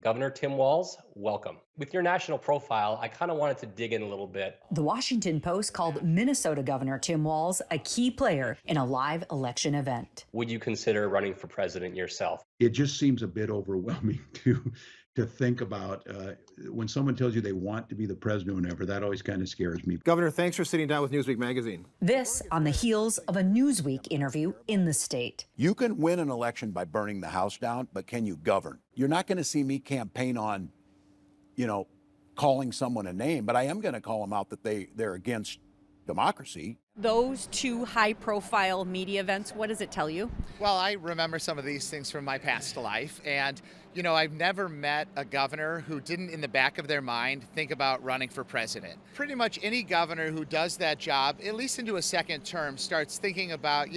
Governor Tim Walz, welcome. With your national profile, I kind of wanted to dig in a little bit. The Washington Post called Minnesota Governor Tim Walz a key player in a live election event. Would you consider running for president yourself? It just seems a bit overwhelming to think about when someone tells you they want to be the president or whatever. That always kind of scares me. Governor, thanks for sitting down with Newsweek magazine. This on the heels of a Newsweek interview in the state. You can win an election by burning the house down, but can you govern? You're not going to see me campaign on, calling someone a name, but I am going to call them out that they're against democracy. Those two high-profile media events, what does it tell you? Well, I remember some of these things from my past life, and I've never met a governor who didn't in the back of their mind think about running for president. Pretty much any governor who does that job, at least into a second term, starts thinking about,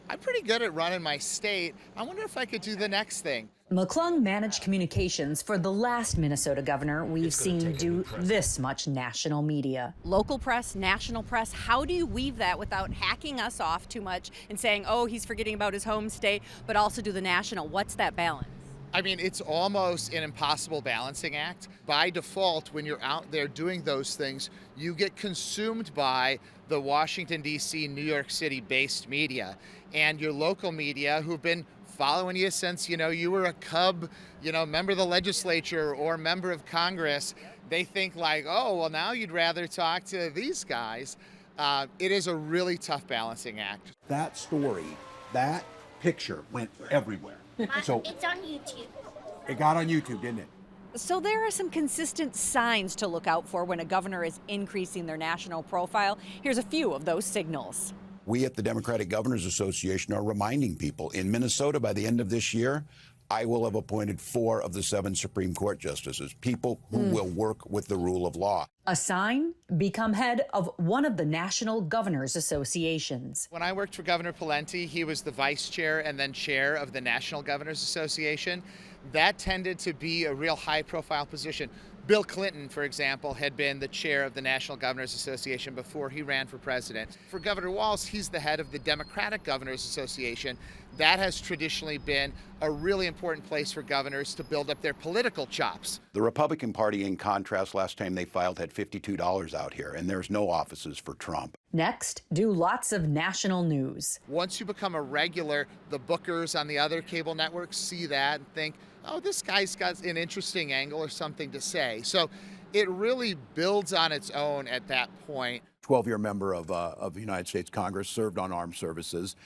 I'm pretty good at running my state. I wonder if I could do the next thing. McClung managed communications for the last Minnesota governor we've seen do this much national media. Local press, national press, how do you weave that without hacking us off too much and saying, oh, he's forgetting about his home state, but also do the national? What's that balance? I mean, it's almost an impossible balancing act. By default, when you're out there doing those things, you get consumed by the Washington, D.C., New York City-based media and your local media who've been following you since, you were a cub, member of the legislature or member of Congress. They think like, oh, well, now you'd rather talk to these guys. It is a really tough balancing act. That story, that picture went everywhere. So it's on YouTube. It got on YouTube, didn't it? So there are some consistent signs to look out for when a governor is increasing their national profile. Here's a few of those signals. We at the Democratic Governors Association are reminding people in Minnesota by the end of this year, I will have appointed 4 of the 7 Supreme Court justices, people who will work with the rule of law. A sign? Become head of one of the national governors associations. When I worked for Governor Pawlenty, he was the vice chair and then chair of the National Governors Association. That tended to be a real high-profile position. Bill Clinton, for example, had been the chair of the National Governors Association before he ran for president. For Governor Walz, he's the head of the Democratic Governors Association. That has traditionally been a really important place for governors to build up their political chops. The Republican Party, in contrast, last time they filed had $52 out here, and there's no offices for Trump. Next, do lots of national news. Once you become a regular, the bookers on the other cable networks see that and think, oh, this guy's got an interesting angle or something to say. So it really builds on its own at that point. 12-year member of the United States Congress, served on armed services,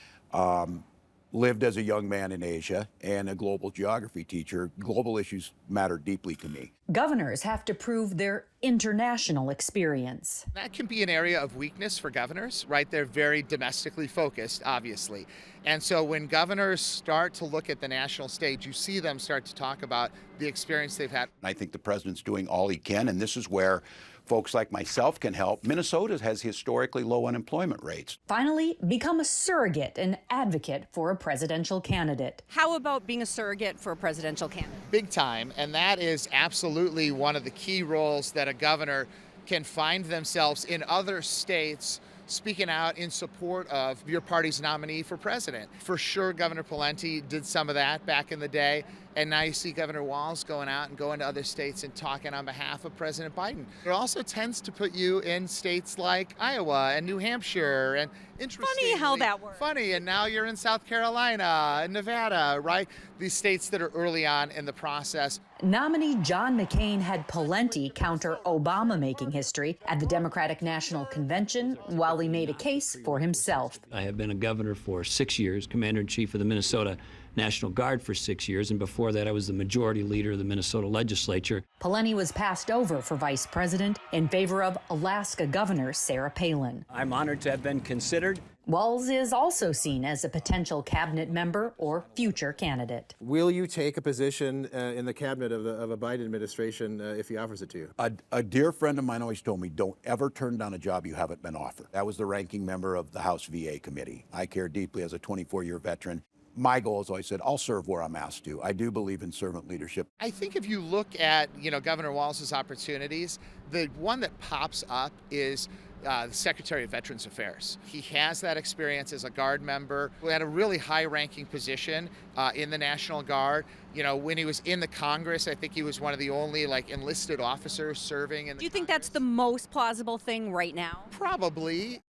lived as a young man in Asia, and a global geography teacher. Global issues matter deeply to me. Governors have to prove their international experience. That can be an area of weakness for governors, right? They're very domestically focused, obviously. And so when governors start to look at the national stage, you see them start to talk about the experience they've had. I think the president's doing all he can, and this is where folks like myself can help. Minnesota has historically low unemployment rates. Finally, become a surrogate and advocate for a presidential candidate. How about being a surrogate for a presidential candidate? Big time, and that is absolutely one of the key roles that a governor can find themselves in other states speaking out in support of your party's nominee for president. For sure, Governor Pawlenty did some of that back in the day, and now you see Governor Walz going out and going to other states and talking on behalf of President Biden. It also tends to put you in states like Iowa and New Hampshire, and Funny how that works. Funny, and now you're in South Carolina and Nevada, right? These states that are early on in the process. Nominee John McCain had Pawlenty counter Obama making history at the Democratic National Convention while he made a case for himself. I have been a governor for 6 years, commander-in-chief of the Minnesota National Guard for 6 years, and before that I was the majority leader of the Minnesota legislature. Pawlenty was passed over for vice president in favor of Alaska Governor Sarah Palin. I'm honored to have been considered. Walz is also seen as a potential cabinet member or future candidate. Will you take a position in the cabinet of a Biden administration if he offers it to you? A dear friend of mine always told me, don't ever turn down a job you haven't been offered. That was the ranking member of the House VA committee. I care deeply as a 24-year veteran. My goal is always said, I'll serve where I'm asked to. I do believe in servant leadership. I think if you look at, Governor Walz's opportunities, the one that pops up is the Secretary of Veterans Affairs. He has that experience as a Guard member. We had a really high-ranking position in the National Guard. You know, when he was in the Congress, I think he was one of the only enlisted officers serving in the Do you think that's the most plausible thing right now? Probably.